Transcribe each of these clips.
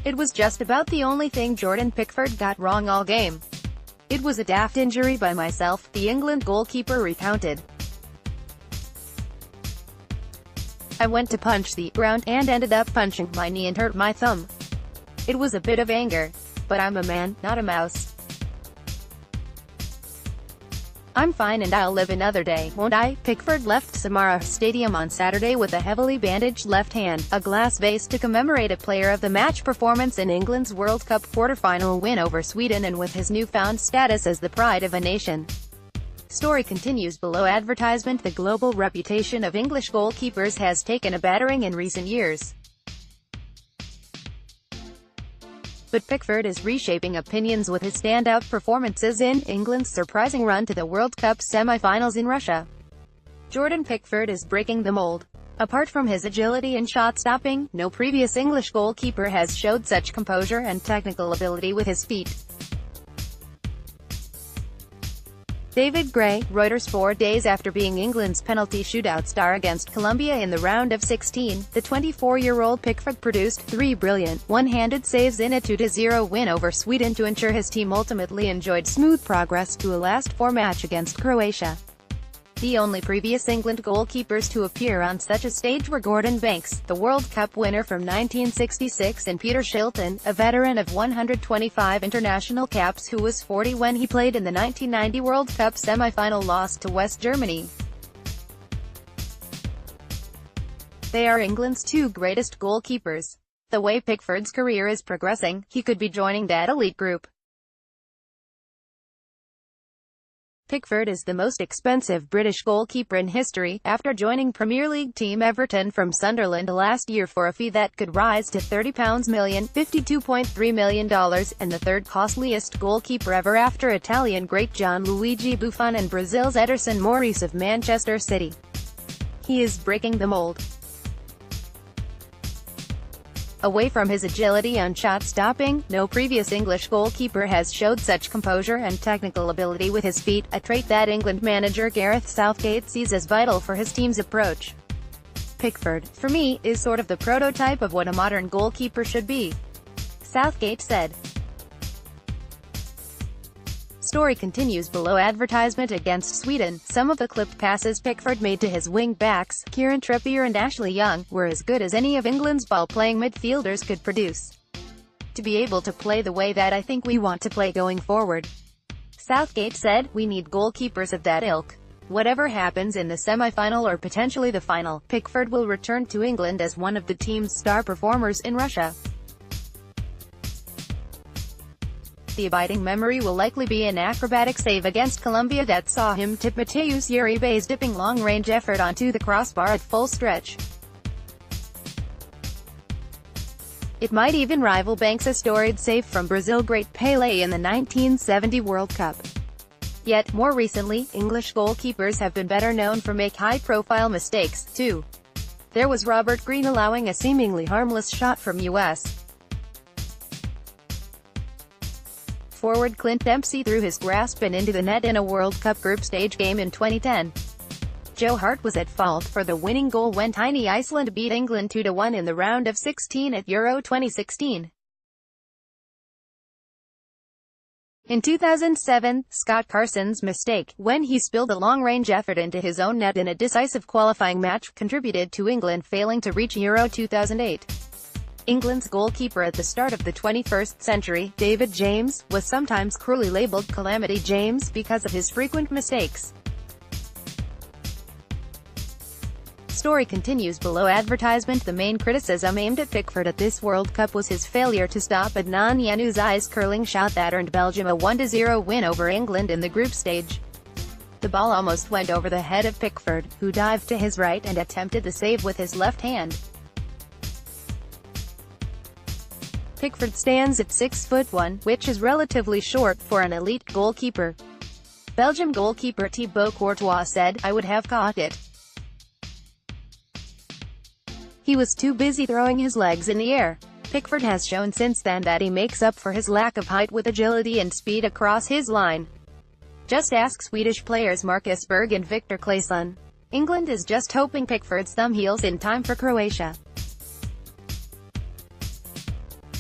It was just about the only thing Jordan Pickford got wrong all game. It was a daft injury by myself, the England goalkeeper recounted. I went to punch the ground and ended up punching my knee and hurt my thumb. It was a bit of anger. But I'm a man, not a mouse. I'm fine and I'll live another day, won't I? Pickford left Samara Stadium on Saturday with a heavily bandaged left hand, a glass vase to commemorate a player of the match performance in England's World Cup quarter-final win over Sweden, and with his newfound status as the pride of a nation. Story continues below. Advertisement. The global reputation of English goalkeepers has taken a battering in recent years. But Pickford is reshaping opinions with his standout performances in England's surprising run to the World Cup semi-finals in Russia. Jordan Pickford is breaking the mold. Apart from his agility and shot-stopping, no previous English goalkeeper has showed such composure and technical ability with his feet. David Gray, Reuters. 4 days after being England's penalty shootout star against Colombia in the round of 16, the 24-year-old Pickford produced 3 brilliant, one-handed saves in a 2-0 win over Sweden to ensure his team ultimately enjoyed smooth progress to a last-4 match against Croatia. The only previous England goalkeepers to appear on such a stage were Gordon Banks, the World Cup winner from 1966, and Peter Shilton, a veteran of 125 international caps who was 40 when he played in the 1990 World Cup semi-final loss to West Germany. They are England's 2 greatest goalkeepers. The way Pickford's career is progressing, he could be joining that elite group. Pickford is the most expensive British goalkeeper in history, after joining Premier League team Everton from Sunderland last year for a fee that could rise to £30 million, $52.3 million, and the third costliest goalkeeper ever after Italian great Gianluigi Buffon and Brazil's Ederson Moraes of Manchester City. He is breaking the mold. Away from his agility and shot-stopping, no previous English goalkeeper has showed such composure and technical ability with his feet, a trait that England manager Gareth Southgate sees as vital for his team's approach. Pickford, for me, is sort of the prototype of what a modern goalkeeper should be, Southgate said. Story continues below. Advertisement. Against Sweden, some of the clipped passes Pickford made to his wing-backs, Kieran Trippier and Ashley Young, were as good as any of England's ball-playing midfielders could produce. To be able to play the way that I think we want to play going forward, Southgate said, we need goalkeepers of that ilk. Whatever happens in the semi-final or potentially the final, Pickford will return to England as one of the team's star performers in Russia. The abiding memory will likely be an acrobatic save against Colombia that saw him tip Mateusz Uribe's dipping long-range effort onto the crossbar at full stretch. It might even rival Banks' storied save from Brazil great Pelé in the 1970 World Cup. Yet, more recently, English goalkeepers have been better known for make high-profile mistakes, too. There was Robert Green allowing a seemingly harmless shot from U.S. forward Clint Dempsey through his grasp and into the net in a World Cup group stage game in 2010. Joe Hart was at fault for the winning goal when tiny Iceland beat England 2-1 in the round of 16 at Euro 2016. In 2007, Scott Carson's mistake, when he spilled a long-range effort into his own net in a decisive qualifying match, contributed to England failing to reach Euro 2008. England's goalkeeper at the start of the 21st century, David James, was sometimes cruelly labelled Calamity James because of his frequent mistakes. Story continues below. Advertisement. The main criticism aimed at Pickford at this World Cup was his failure to stop Adnan Januzaj's eyes-curling shot that earned Belgium a 1-0 win over England in the group stage. The ball almost went over the head of Pickford, who dived to his right and attempted the save with his left hand. Pickford stands at 6'1", which is relatively short for an elite goalkeeper. Belgium goalkeeper Thibaut Courtois said, "I would have caught it. He was too busy throwing his legs in the air." Pickford has shown since then that he makes up for his lack of height with agility and speed across his line. Just ask Swedish players Marcus Berg and Victor Claesson. England is just hoping Pickford's thumb heals in time for Croatia.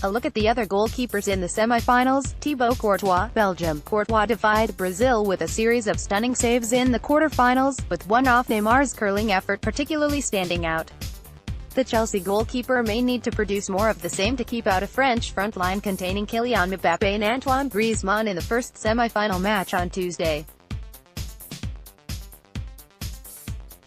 A look at the other goalkeepers in the semi-finals. Thibaut Courtois, Belgium. Courtois defied Brazil with a series of stunning saves in the quarter-finals, with one off Neymar's curling effort particularly standing out. The Chelsea goalkeeper may need to produce more of the same to keep out a French front line containing Kylian Mbappé and Antoine Griezmann in the first semi-final match on Tuesday.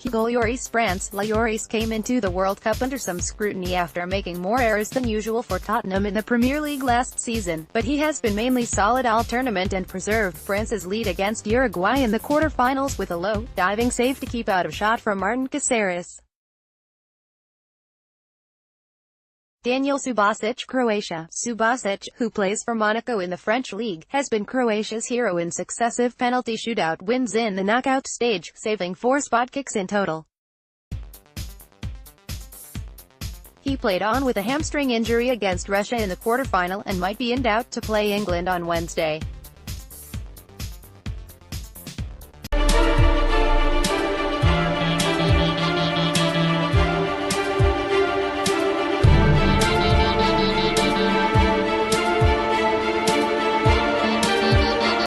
Goal Lloris France. Lloris came into the World Cup under some scrutiny after making more errors than usual for Tottenham in the Premier League last season, but he has been mainly solid all tournament and preserved France's lead against Uruguay in the quarter-finals with a low, diving save to keep out of shot from Martin Caceres. Daniel Subasic, Croatia. Subasic, who plays for Monaco in the French league, has been Croatia's hero in successive penalty shootout wins in the knockout stage, saving 4 spot kicks in total. He played on with a hamstring injury against Russia in the quarterfinal and might be in doubt to play England on Wednesday.